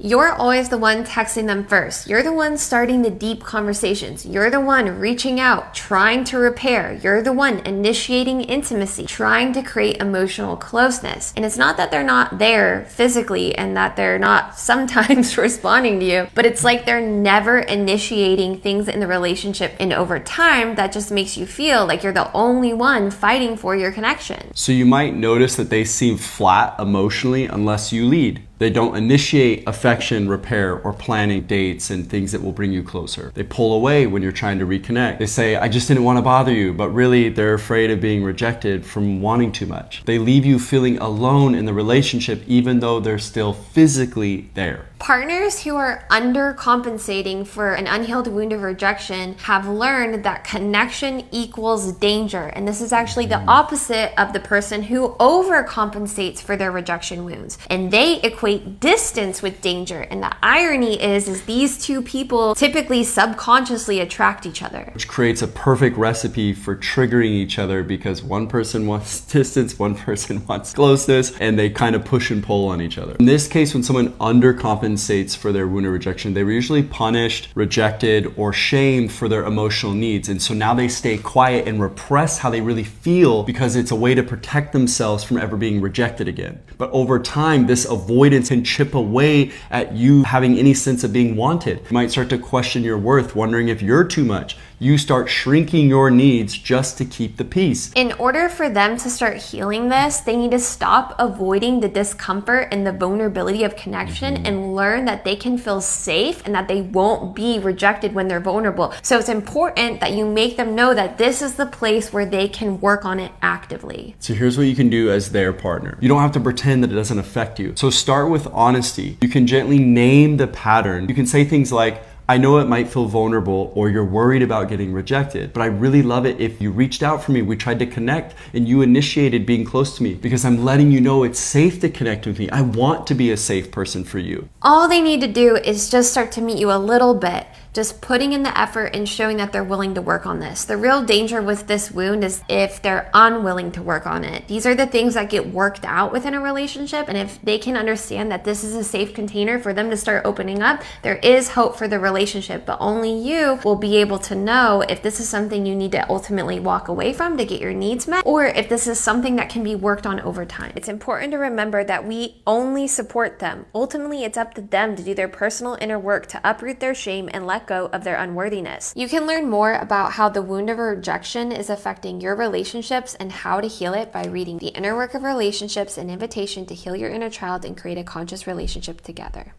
You're always the one texting them first. You're the one starting the deep conversations. You're the one reaching out, trying to repair. You're the one initiating intimacy, trying to create emotional closeness. And it's not that they're not there physically and that they're not sometimes responding to you, but it's like they're never initiating things in the relationship. And over time, that just makes you feel like you're the only one fighting for your connection. So you might notice that they seem flat emotionally unless you lead. They don't initiate affection, repair, or planning dates and things that will bring you closer. They pull away when you're trying to reconnect. They say, I just didn't want to bother you, but really they're afraid of being rejected from wanting too much. They leave you feeling alone in the relationship even though they're still physically there. Partners who are undercompensating for an unhealed wound of rejection have learned that connection equals danger. And this is actually the opposite of the person who overcompensates for their rejection wounds. And they equate distance with danger. And the irony is these two people typically subconsciously attract each other. Which creates a perfect recipe for triggering each other because one person wants distance, one person wants closeness, and they kind of push and pull on each other. In this case, when someone undercompensates for their wound of rejection, they were usually punished, rejected, or shamed for their emotional needs. And so now they stay quiet and repress how they really feel because it's a way to protect themselves from ever being rejected again. But over time, this avoidance can chip away at you having any sense of being wanted. You might start to question your worth, wondering if you're too much. You start shrinking your needs just to keep the peace. In order for them to start healing this, they need to stop avoiding the discomfort and the vulnerability of connection and learn that they can feel safe and that they won't be rejected when they're vulnerable. So it's important that you make them know that this is the place where they can work on it actively. So here's what you can do as their partner. You don't have to pretend that it doesn't affect you. So start with honesty. You can gently name the pattern. You can say things like, I know it might feel vulnerable or you're worried about getting rejected, but I really love it if you reached out for me, we tried to connect, and you initiated being close to me because I'm letting you know it's safe to connect with me. I want to be a safe person for you. All they need to do is just start to meet you a little bit, just putting in the effort and showing that they're willing to work on this. The real danger with this wound is if they're unwilling to work on it. These are the things that get worked out within a relationship, and if they can understand that this is a safe container for them to start opening up, there is hope for the relationship, but only you will be able to know if this is something you need to ultimately walk away from to get your needs met, or if this is something that can be worked on over time. It's important to remember that we only support them. Ultimately, it's up to them to do their personal inner work to uproot their shame and let go of their unworthiness. You can learn more about how the wound of rejection is affecting your relationships and how to heal it by reading The Inner Work of Relationships, an invitation to heal your inner child and create a conscious relationship together.